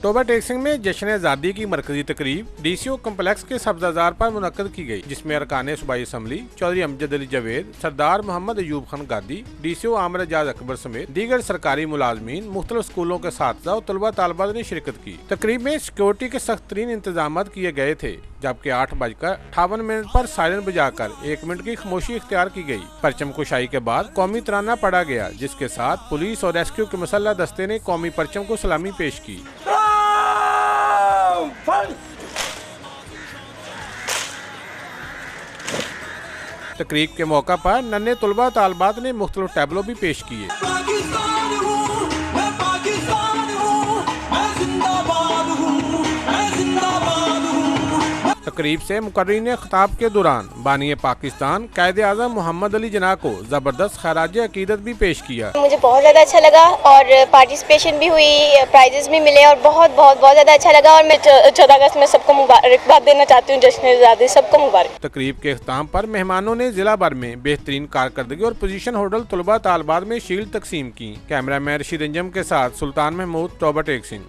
Toba take Singh में जश्न आज़ादी की मरकजी तकरीब DCO कम्प्लेक्स के सब्जाजार पर मुनक्कद की गई, जिसमें अरकान सूबाई असम्बली चौधरी अमजद अली जावेद, सरदार मोहम्मद अयूब खान गादी, DCO आमिर एजाज अकबर समेत दीगर सरकारी मुलाजमीन, मुख्तलिफ स्कूलों के साथिया और तलबा तालिबात ने शिरकत की। तकरीब में सिक्योरिटी के सख्त तरीन इंतजाम किए गए थे, जबकि 8:58 पर सायरन बजाकर 1 मिनट की खामोशी इख्तियार की गई। परचम कुशाई के बाद कौमी तराना पढ़ा गया, जिसके साथ पुलिस और रेस्क्यू के मुसल्लह दस्ते ने कौमी परचम को सलामी पेश की। तकरीब के मौका पर नन्हे तलबा तालिबात ने मुख्तलिफ टैबलो भी पेश किए। तकरीब से मुकर्रीन खिताब के दौरान बानी पाकिस्तान कायदे आज़म मोहम्मद अली जिन्ना को जबरदस्त खराज अकीदत भी पेश किया। मुझे बहुत ज़्यादा अच्छा लगा और पार्टिसिपेशन भी हुई, प्राइजेस भी मिले और बहुत ज़्यादा अच्छा लगा। और मैं 14 अगस्त में सबको मुबारकबाद देना चाहती हूँ, जश्न आज़ादी सबको मुबारक। तकरीब के अख्ताम पर मेहमानों ने जिला भर में बेहतरीन कारकर्दगी और पोजीशन होल्डर तलबा तालिबात में शील्ड तकसीम की। कैमरा मैन रशीद अंजम के साथ सुल्तान महमूद, टोबा टेक सिंह।